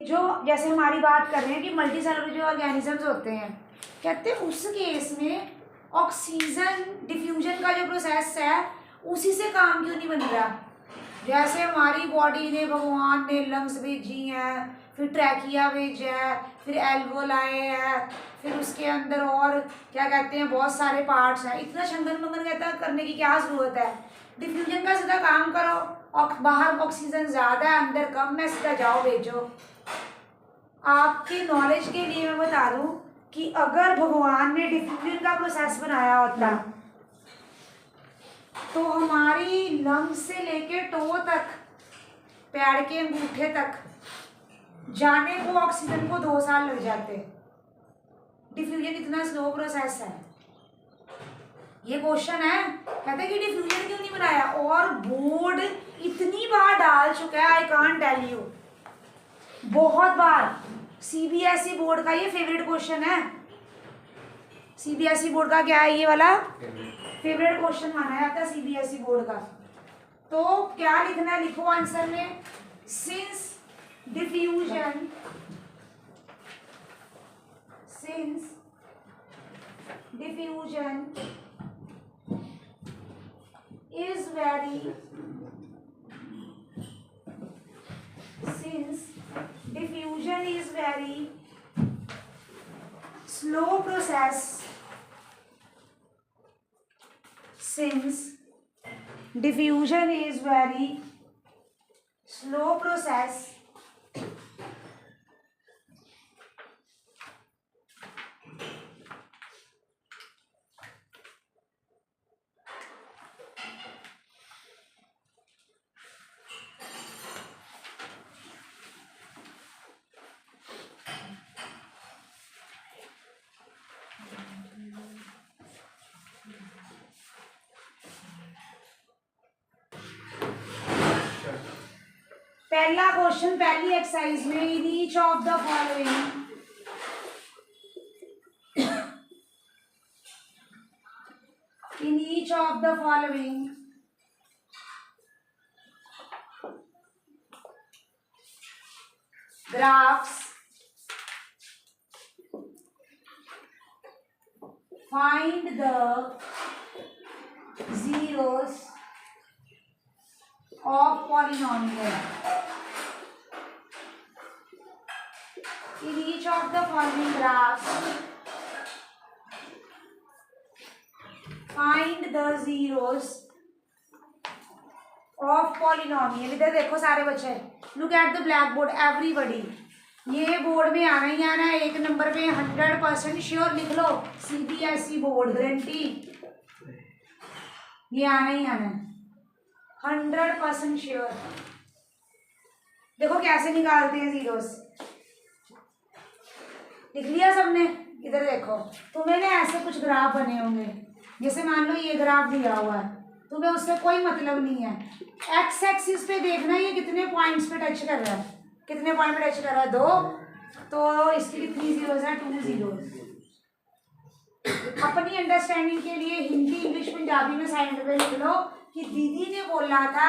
जो जैसे हमारी बात कर रहे हैं कि मल्टी सेलुलर जो ऑर्गेनिजम्स होते हैं, कहते हैं उस केस में ऑक्सीजन डिफ्यूजन का जो प्रोसेस है उसी से काम क्यों नहीं बन रहा। जैसे हमारी बॉडी ने भगवान ने लंग्स भेजी हैं, फिर ट्रैकिया भेजा है, फिर एल्वोलाई है, फिर उसके अंदर और क्या कहते हैं बहुत सारे पार्ट्स हैं। इतना छंगन मंगन कहता करने की क्या ज़रूरत है। डिफ्यूजन का सीधा काम करो, बाहर ऑक्सीजन ज़्यादा है अंदर कम है, सीधा जाओ भेजो। आपकी नॉलेज के लिए मैं बता दूं कि अगर भगवान ने डिफ्यूजन का प्रोसेस बनाया होता तो हमारी लंग्स से लेके टो तक, पैर के अंगूठे तक जाने को ऑक्सीजन को 2 साल लग जाते। डिफ्यूजन इतना स्लो प्रोसेस है। ये क्वेश्चन है, कहते हैं कि डिफ्यूजन क्यों नहीं बनाया, और बोर्ड इतनी बार डाल चुका है, आई कांट टेल यू, बहुत बार। सीबीएसई बोर्ड का ये फेवरेट क्वेश्चन है। सीबीएसई बोर्ड का क्या है, ये वाला फेवरेट क्वेश्चन माना जाता है सीबीएसई बोर्ड का। तो क्या लिखना है, लिखो आंसर में, since diffusion is very slow process, since diffusion is very slow process, पहला क्वेश्चन पहली एक्सरसाइज में, in each of the following graphs find the zeros of polynomial. In each of the following graphs find the zeros of polynomial. इधर देखो सारे बच्चे, look at the black board everybody. ये board में आना ही आना है, 1 नंबर पे 100% श्योर लिख लो, सीबीएसई बोर्ड गारंटी, ये आना ही आना है 100% श्योर। देखो कैसे निकालते हैं जीरोस, लिख लिया सबने। इधर देखो, तुम्हें ना ऐसे कुछ ग्राफ बने होंगे, जैसे मान लो ये ग्राफ दिया हुआ है, तुम्हें उससे कोई मतलब नहीं है। एक्स एक्सिस पे देखना ये कितने पॉइंट्स पे टच कर रहा है, कितने पॉइंट पे टच कर रहा है, 2, तो इसकी कितनी जीरोस है, 2 जीरोस। अपनी अंडरस्टैंडिंग के लिए हिंदी इंग्लिश पंजाबी में साइड पे लिख लो कि दीदी ने बोला था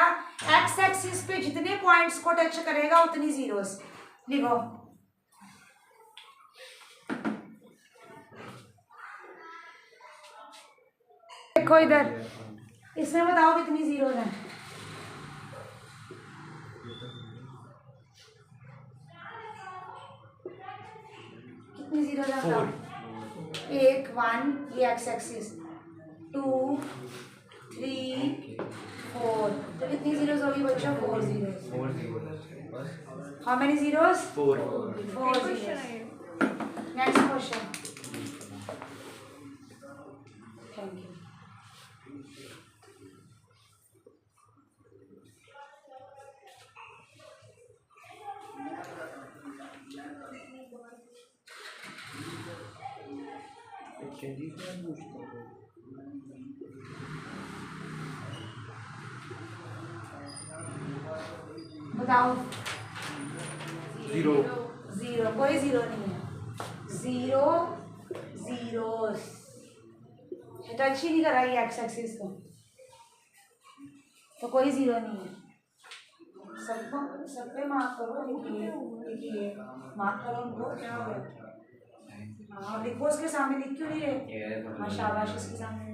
एक्स एक्सिस पे जितने पॉइंट्स को टच करेगा उतनी जीरोस, लिखो। देखो इधर, इसमें बताओ कितनी जीरोस हैं, कितनी जीरोस हैं बताओ। 1 1 ये एक्स एक्सिस, 2 3 4, तो कितनी जीरोस होगी बच्चों, 4 zeros. How many zeros, 4 zeros. Next question, thank you. बताओ, 0 कोई 0 नहीं है, 0 जीरोस, टच ही नहीं करा ये एक्स एक्सिस को, तो कोई 0 नहीं है। सब पे मार्क करो, लिखिए मार्क करो उनको। क्या हो गया? हाँ लिखो, उसके सामने लिख क्यों नहीं रहे? हाँ शाबाश, इसके सामने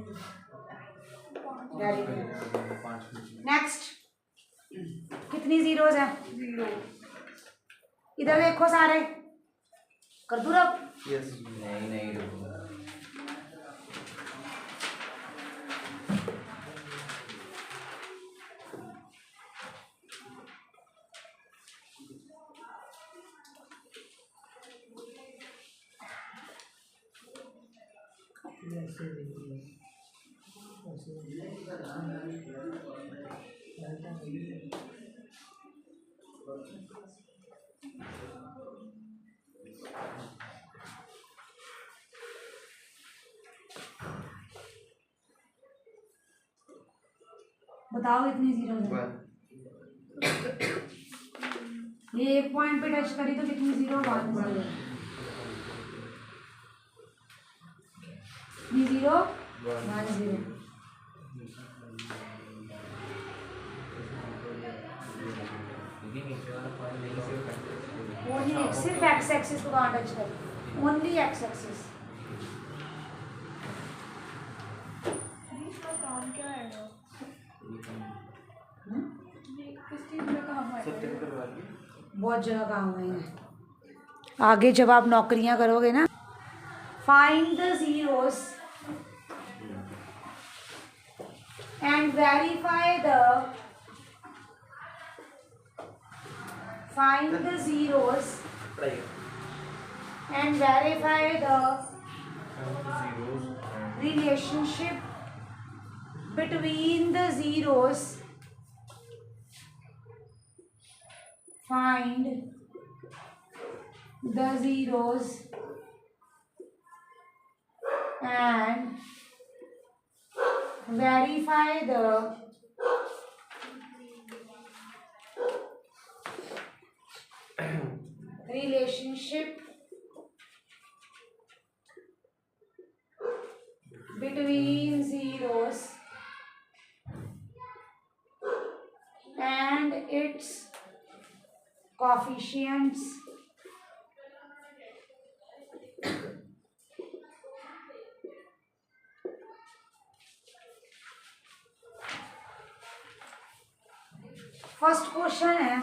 वेरी गुड। नेक्स्ट, कितनी जीरोज है? इधर देखो सारे, कर दूँ रब? यस। नहीं रुको। बताओ कितनी जीरोज है? ये एक पॉइंट पे टच करी तो कितनी जीरो? 1 0। कितनी जीरो? 1 0। ओनली सिर्फ एक्स एक्सिस को कहाँ टच कर? Only x axis. इसका काम क्या है? ये किस चीज़ में काम है? बहुत जगह काम है। आगे जब आप नौकरियां करोगे ना, find the zeros and verify the zeros and verify the relationship between the zeros. Find the zeros and verify the relationship between zeros and its coefficients first question है।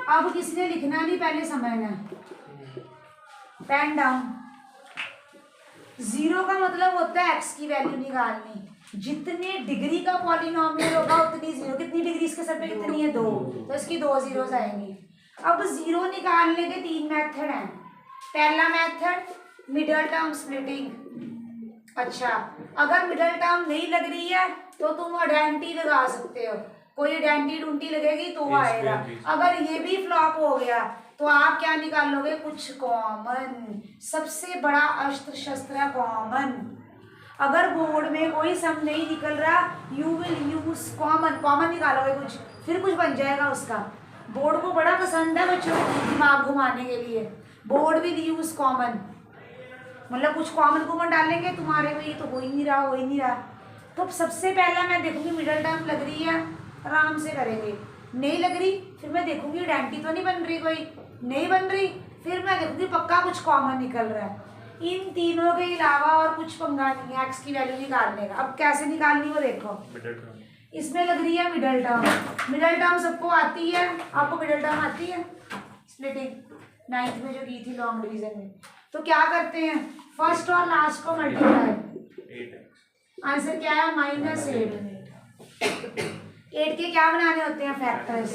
अब किसने लिखना नहीं, पहले समझना है। Pen down. जीरो का मतलब होता है एक्स की वैल्यू निकालनी। जितने डिग्री का पॉलिनोमियल होगा उतनी जीरो। कितनी डिग्री इसके सर पे कितनी है? 2, तो इसकी 2 जीरोस आएंगी। अब जीरो निकालने के 3 मेथड हैं। पहला मेथड मिडल टर्म स्प्लिटिंग। अच्छा, अगर मिडल टर्म नहीं लग रही है तो तुम आइडेंटिटी लगा सकते हो। कोई आइडेंटिटी ढूंढी लगेगी तो आएगा। अगर ये भी फ्लॉप हो गया तो आप क्या निकालोगे? कुछ कॉमन। सबसे बड़ा अस्त्र शस्त्र है कॉमन। अगर बोर्ड में कोई सम नहीं निकल रहा, you will use common. Common निकालोगे कुछ, फिर कुछ बन जाएगा उसका। बोर्ड को बड़ा पसंद है बच्चों को दिमाग घुमाने के लिए। बोर्ड विल यूज कॉमन, मतलब कुछ कॉमन कॉमन डालेंगे तुम्हारे में। ये तो हो ही नहीं रहा। तो सबसे पहला मैं देखूंगी मिडल टर्म लग रही है, आराम से करेंगे। नहीं लग रही फिर मैं देखूंगी आइडेंटिटी तो नहीं बन रही, कोई नहीं बन रही फिर मैं देखूंगी पक्का कुछ कॉमन निकल रहा है। इन तीनों के अलावा और कुछ पंगा नहीं है एक्स की वैल्यू निकालने का। अब कैसे निकालनी वो देखो। इसमें लग रही है मिडल टर्म। मिडल टर्म सबको आती है। आपको मिडल टर्म आती है? स्प्लिटिंग 9th में जो की थी लॉन्ग डिवीजन में। तो क्या करते हैं, फर्स्ट और लास्ट को मल्टीप्लाई। आंसर क्या है? -8। 8 के क्या बनाने होते हैं? फैक्टर्स।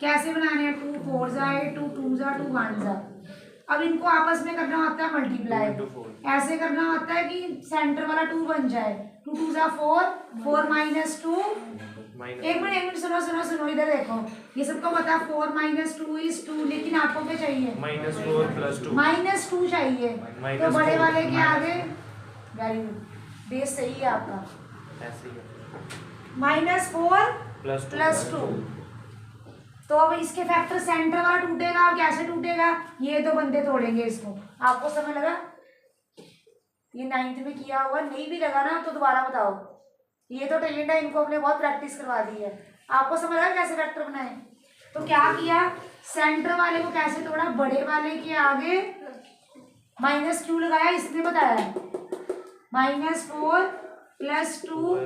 कैसे बनाने हैं? 2 4 जा 8, 2 2 जा 2 1 जा। अब इनको आपस में करना होता है मल्टीप्लाई। ऐसे करना होता है कि सेंटर वाला 2 बन जाए। 2 2 जा 4, 4 - 2। एक मिनट सुनो इधर देखो। ये सबको पता है 4 - 2 = 2, लेकिन आपको क्या चाहिए? -4 + 2। -2 चाहिए। तो बड़े वाले के आगे वेरी गुड, बेस सही है आपका। ऐसे ही -4 + 2। तो अब इसके फैक्टर सेंटर वाला टूटेगा। अब कैसे टूटेगा? ये 2 बंदे तोड़ेंगे इसको। आपको समझ लगा? ये 9th में किया हुआ। नहीं भी लगा ना तो दोबारा बताओ। ये तो टैलेंट है, इनको हमने बहुत प्रैक्टिस करवा दी है। आपको समझ लगा कैसे फैक्टर बनाए? तो क्या किया, सेंटर वाले को कैसे तोड़ा, बड़े वाले के आगे माइनस क्यों लगाया, इसने बताया, -4 + 2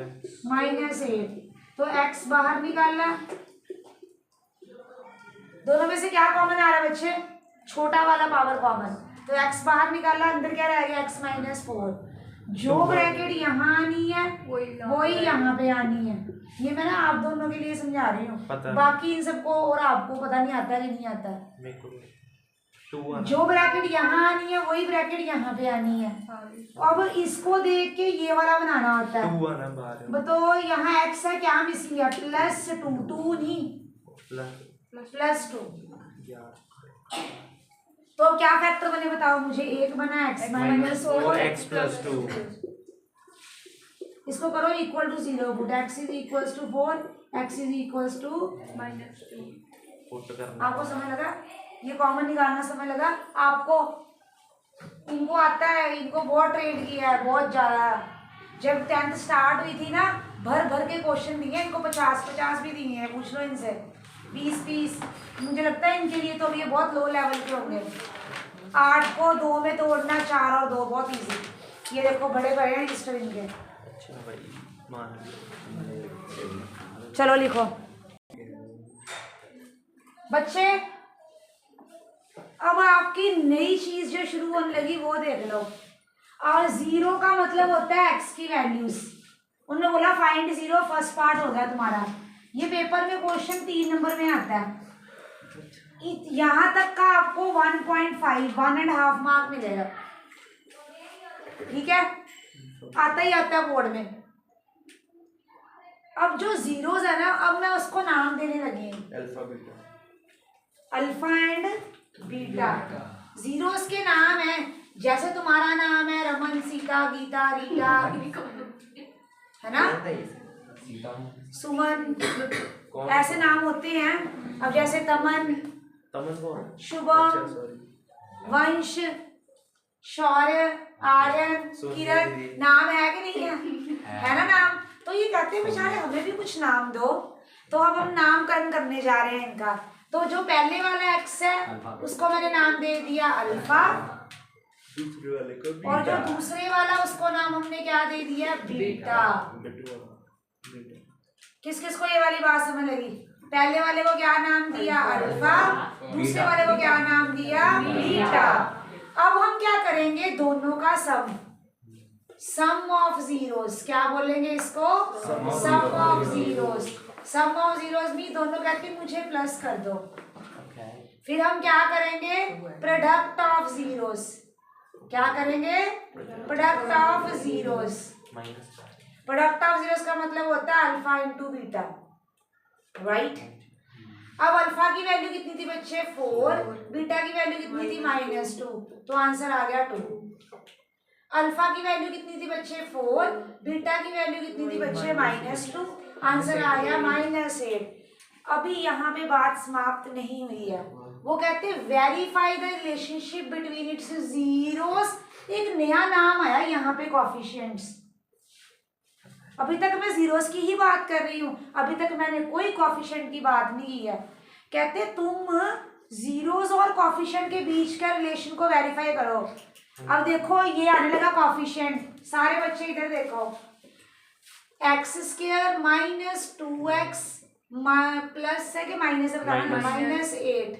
-8, तो x बाहर निकालना। दोनों में से क्या कॉमन आ रहा है बच्चे, छोटा वाला पावर कॉमन, तो x बाहर निकाला, अंदर क्या रह गया, x - 4। जो ब्रैकेट यहाँ आनी है वही यहाँ पे आनी है। ये मैं ना आप दोनों के लिए समझा रही हूँ, बाकी इन सबको और आपको पता नहीं आता है कि नहीं आता है। जो ब्रैकेट यहाँ आनी है वही ब्रैकेट यहाँ पे आनी है। अब इसको देख के ये वाला बनाना होता है। तो यहाँ x है, क्या मिसिंग है, +2, 2 नहीं +2। तो क्या फैक्टर बने बताओ मुझे, एक बना x - 4 x + 2। इसको करो equal to 0, put x = 4, x = -2। आपको समझ लगा, ये कॉमन निकालना समझ लगा आपको। इनको आता है, इनको बहुत ट्रेन किया है, बहुत ज़्यादा। जब 10th स्टार्ट हुई थी ना, भर भर के क्वेश्चन दिए इनको, 50 भी दिए हैं, पूछ लो इनसे, 20 मुझे लगता है इनके लिए तो ये बहुत लो लेवल के होंगे। 8 को 2 में तोड़ना, 4 और 2 बहुत इजी। ये देखो बड़े बड़े हैं रजिस्टर इनके। अच्छा भाई मान चलो लिखो बच्चे। अब आपकी नई चीज जो शुरू होने लगी वो देख लो। और 0 का मतलब होता है x की वैल्यूज। उन्होंने बोला फाइंड 0, फर्स्ट पार्ट हो गया तुम्हारा। ये पेपर में क्वेश्चन 3 नंबर में आता है। यहाँ तक का आपको 1.5 1.5 मार्क मिलेगा, ठीक है, आता ही आता है बोर्ड में। अब जो जीरोस है ना, अब मैं उसको नाम देने लगी हूँ, अल्फा एंड बीटा। जीरोस के नाम है, जैसे तुम्हारा नाम है रमन, सीता, गीता, रीटा, है ना, सुमन, ऐसे नाम होते हैं। अब जैसे तमन, शुभम, वंश, शौर्य, आर्यन, किरण, नाम है कि नहीं है ना नाम। तो ये कहते हैं बेचारे हमें भी कुछ नाम दो, तो अब हम नामकरण करने जा रहे हैं इनका। तो जो पहले वाला x है उसको मैंने नाम दे दिया अल्फा, और जो दूसरे वाला उसको नाम हमने क्या दे दिया, बीटा। किस किस को ये वाली बात समझ लगी? पहले वाले को क्या नाम दिया, अल्फा, दूसरे वाले को क्या नाम दिया, बीटा। अब हम क्या करेंगे, दोनों का सम ऑफ जीरोस, क्या बोलेंगे इसको, sum of zeros. Sum of zeros भी दोनों कहते हैं मुझे प्लस कर दो। फिर हम क्या करेंगे, प्रोडक्ट ऑफ जीरोस। क्या करेंगे, product of zeros. Product of zeros का मतलब होता है अल्फा इंटू बीटा, राइट। अब अल्फा की वैल्यू कितनी थी बच्चे, 4, बीटा की वैल्यू कितनी थी, -2, तो आंसर आ गया 2। अल्फा की वैल्यू कितनी थी बच्चे, 4, बीटा की वैल्यू कितनी थी बच्चे, -2, आंसर आ गया -8। अभी यहाँ पे बात समाप्त नहीं हुई है। वो कहते हैं verify the relationship between its zeros. एक नया नाम आया यहाँ पे, कॉफिशिएंट्स। अभी तक मैं जीरोस की ही बात कर रही हूँ, अभी तक मैंने कोई कॉफिशिएंट की बात नहीं की है। कहते तुम जीरोस और कॉफिशिएंट के बीच का रिलेशन को वेरीफाई करो। अब देखो ये आने लगा कॉफिशिएंट, सारे बच्चे इधर देखो, x² - 2x प्लस है कि माइनस है बताना, -8।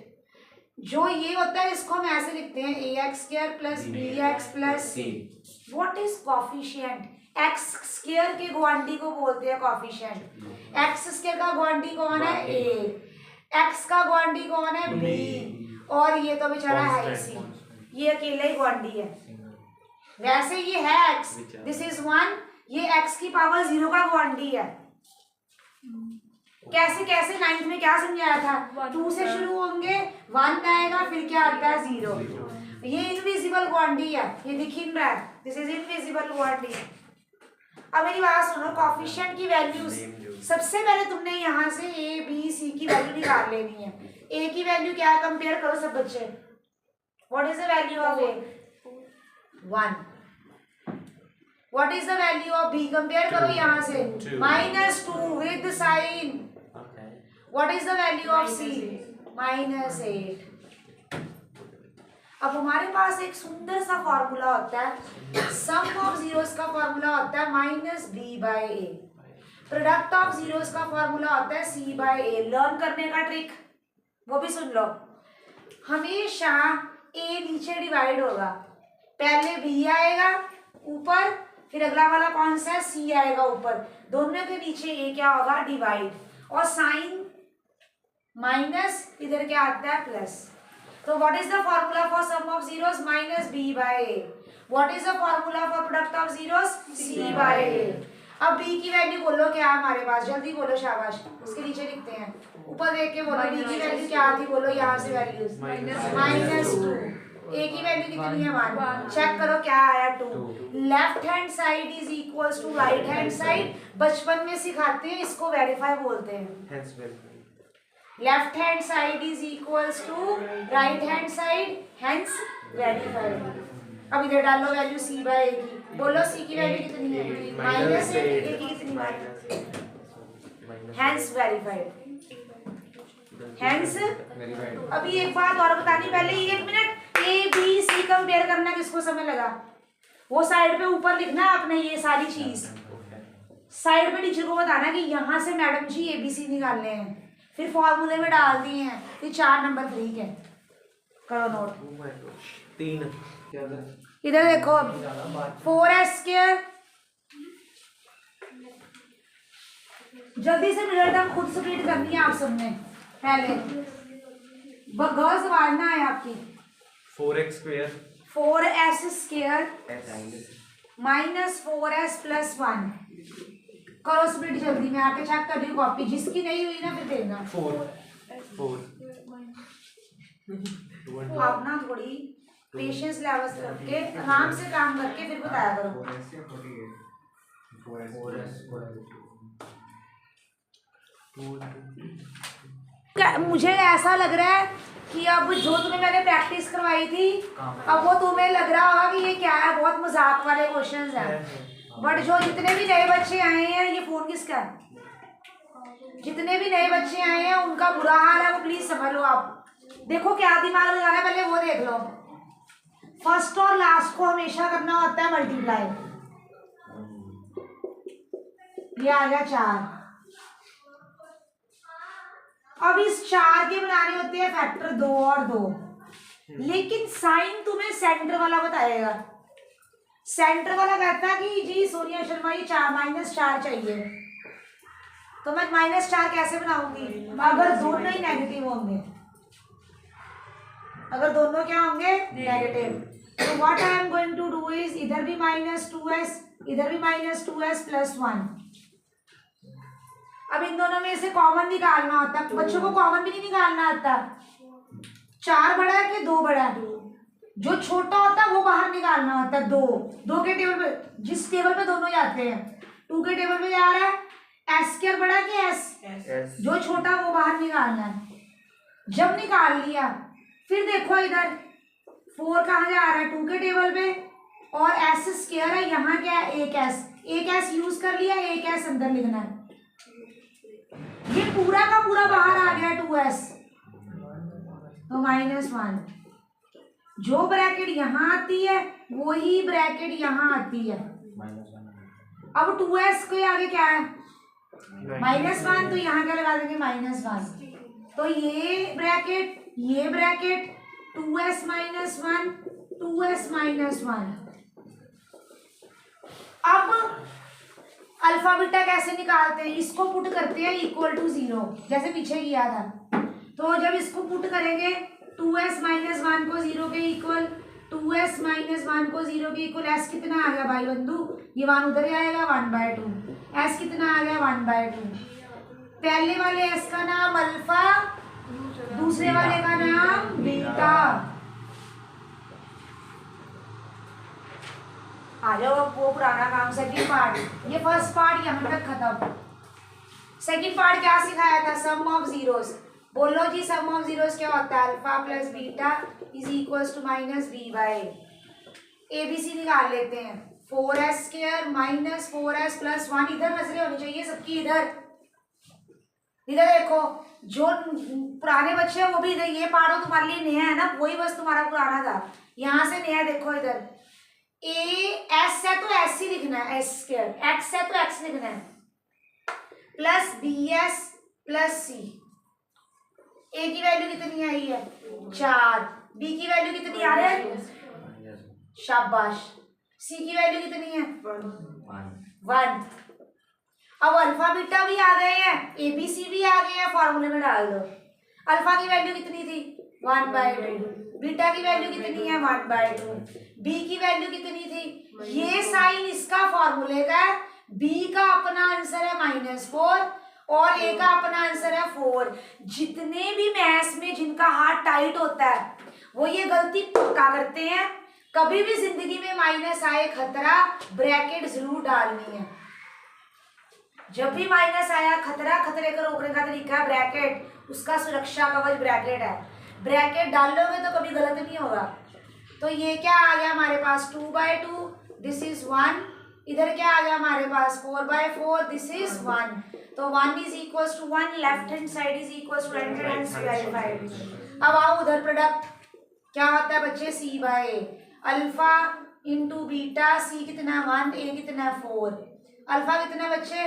जो ये होता है इसको हम ऐसे लिखते हैं ax² + bx + c। What is coefficient? x² के गुआंढी को बोलते हैं कॉफिशिएंट। x² का गुआंढी कौन है, a, x का गुआंढी कौन है, b, और ये तो बेचारा है c, ये अकेला ही गुआंढी है। वैसे ये है x, दिस इज 1, ये x की पावर 0 का गुआंढी है। कैसे कैसे 9th में क्या समझाया था, 2 से शुरू होंगे, 1 आएगा, फिर क्या आता है, 0। ये इनविजिबल गुआंढी है, ये दिख ही नहीं रहा है, दिस इज इनविजिबल गुआंढी। अब मेरी बात सुनो, कॉफिशिएंट की वैल्यूज सबसे पहले तुमने यहाँ से a b c की वैल्यू निकाल लेनी है। a की वैल्यू क्या है, कंपेयर करो सब बच्चे, what is the value of a, 1। What is the value of b, compare करो यहाँ से, -2 with sign. What is the value of C? -8। अब हमारे पास एक सुंदर सा फॉर्मूला होता है, सम ऑफ जीरोस का फॉर्मूला होता है -b/a, प्रोडक्ट ऑफ जीरोस का फॉर्मूला होता है c/a। लर्न करने का ट्रिक वो भी सुन लो। हमेशा a नीचे डिवाइड होगा, पहले b आएगा ऊपर, फिर अगला वाला कौन सा है? c आएगा ऊपर, दोनों के नीचे a क्या होगा? डिवाइड, और साइन माइनस इधर क्या आता है? प्लस। तो what is the formula for sum of zeros? -b/a। What is the formula for product of zeros? c/a। अब b की वैल्यू बोलो क्या है हमारे पास? जल्दी बोलो, शाबाश। उसके नीचे लिखते हैं, ऊपर देख के बोलो b की वैल्यू क्या थी? बोलो यहाँ से वैल्यूज -2। a की वैल्यू कितनी है? 1। चेक करो क्या आया? 2। Left hand side is equals to right hand side. बचपन में सिखाते हैं, इसको वेरीफाई बोलते हैं। Left hand side is equals to right hand side, hence verified. अब इधर डालो वैल्यू c/a की, बोलो c की वैल्यू कितनी है? -8। a की कितनी है? Hence verified, hence. अभी एक बात और बतानी, पहले 1 minute, a b c compare करना किसको समय लगा? वो साइड पे ऊपर लिखना है आपने ये सारी चीज, साइड पे टीचर को बताना कि यहाँ से मैडम जी ABC निकालने हैं, फिर फॉर्मूले में डाल दिए हैं, फिर 4 नंबर फ्री के। करो नोट। 3 इधर देखो, अब 4s², जल्दी से मिनट तक खुद स्प्लिट करनी है आप सबने। पहले गर्ल्स आवाज ना आए आपकी। 4x² 4s² -4s + 1। करो स्प्लिट जल्दी, मैं आके चेक कर रही हूँ कॉपी, जिसकी नहीं हुई ना फिर देना। 4 आप ना थोड़ी पेशेंस लेवल रख के आराम से काम करके फिर बताया करो। मुझे ऐसा लग रहा है कि अब जो तुम्हें मैंने प्रैक्टिस करवाई थी, अब वो तुम्हें लग रहा होगा कि ये क्या है, बहुत मजाक वाले क्वेश्चंस हैं। बट जो जितने भी नए बच्चे आए हैं, ये फोन किसका है? जितने भी नए बच्चे आए हैं उनका बुरा हाल है, वो प्लीज समझ लो। आप देखो क्या दिमाग लगाना है, पहले वो देख लो। फर्स्ट और लास्ट को हमेशा करना होता है मल्टीप्लाई। ये आ गया 4। अब इस 4 के बनाने होते हैं फैक्टर 2 और 2, लेकिन साइन तुम्हें सेंटर वाला बताएगा। सेंटर वाला कहता है कि जी सोनिया शर्मा ये -4 चाहिए, तो मैं -4 कैसे बनाऊंगी? अगर दोनों ही नेगेटिव होंगे, अगर दोनों क्या होंगे? नेगेटिव। तो what I am going to do is, इधर भी -2s, इधर भी -2s + 1। अब इन दोनों में से कॉमन निकालना होता है, बच्चों को कॉमन भी नहीं निकालना आता। 4 बड़ा है कि 2 बड़ा है? जो छोटा होता है वो बाहर निकालना होता है। 2 के टेबल पे, जिस टेबल पे दोनों जाते हैं, 2 के टेबल पे जा रहा है s² बड़ा कि s, जो छोटा वो बाहर निकालना है। जब निकाल लिया फिर देखो इधर 4 कहाँ जा रहा है? 2 के टेबल पे, और s² है यहाँ क्या है? एक s यूज कर लिया, एक s अंदर लिखना है। ये पूरा का पूरा बाहर आ गया 2s, तो -1। जो ब्रैकेट यहाँ आती है वही ब्रैकेट यहाँ आती है। अब 2s के आगे क्या है? -1, तो यहाँ क्या लगा देंगे? -1। तो ये ब्रैकेट 2s - 1, 2s - 1। अब अल्फा बीटा कैसे निकालते हैं? इसको पुट करते हैं =0, जैसे पीछे किया था। तो जब इसको पुट करेंगे 2s - 1 को 0 के इक्वल, 2s - 1 को 0 के इक्वल, s कितना आ गया भाई बंधु? ये 1 उधर ही आएगा, 1/2। s कितना आ गया? 1/2। पहले वाले s का नाम अल्फा, दूसरे वाले का नाम बीटा। आ जाओ, अब वो पुराना काम, सेकंड पार्ट। ये फर्स्ट पार्ट यहाँ तक खत्म। सेकंड पार्ट क्या सिखाया था? Sum of zeros. बोलो जी, सम ऑफ जीरोस क्या होता है? Alpha + beta is equals to -b/a। ABC निकाल लेते हैं। 4s² -4s + 1, इधर नजरें होनी चाहिए सबकी, इधर इधर देखो, जो पुराने बच्चे हैं वो भी इधर, ये पार्ट तो तुम्हारे लिए नया है ना, वही बस तुम्हारा पुराना था, यहाँ से नया देखो इधर। ए एस है तो एस ही लिखना है, एस स्क्वायर, एक्स है तो एक्स लिखना है, प्लस बी एस प्लस सी। ए की वैल्यू कितनी आई है 4, बी की वैल्यू कितनी आ रही है, शाबाश। सी की वैल्यू कितनी है 1। अब अल्फा बीटा भी आ गए हैं, ए बी सी भी आ गए हैं, फॉर्मूले में डाल दो। अल्फा की वैल्यू कितनी थी 1/2, बीटा की वैल्यू कितनी है 1/2, बी की वैल्यू कितनी थी, ये साइन इसका फॉर्मूले का है, बी का अपना आंसर है -4 और ए का अपना आंसर है 4। जितने भी मैथ्स में जिनका हाथ टाइट होता है वो ये गलती पक्का करते हैं, कभी भी जिंदगी में माइनस आए खतरा, ब्रैकेट जरूर डालनी है। जब भी माइनस आया खतरा, खतरे को रोकने का तरीका है ब्रैकेट, उसका सुरक्षा कवच ब्रैकेट है। ब्रैकेट डालोगे तो कभी गलत नहीं होगा। तो ये क्या आ गया हमारे पास 2/2, दिस इज 1। इधर क्या आ गया हमारे पास 4/4, दिस इज 1। तो 1 is equal to 1, left hand side is equal to right hand verified. अब आओ उधर प्रोडक्ट क्या होता है बच्चे, C/A, अल्फा इंटू बीटा, सी कितना 1, ए कितना 4। अल्फा कितना बच्चे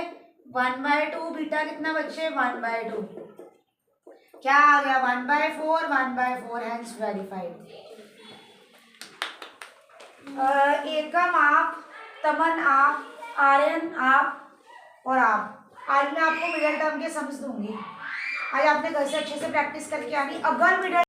1/2, बीटा कितना बच्चे 1/2, क्या आ गया 1/4, 1/4 हैंस वेरीफाइड। एकम आप, तमन आप, आर्यन आप और आप। आज मैं आपको मिडिल टर्म के समझ दूंगी। आज आपने घर से अच्छे से प्रैक्टिस करके आनी। अगर मिडिल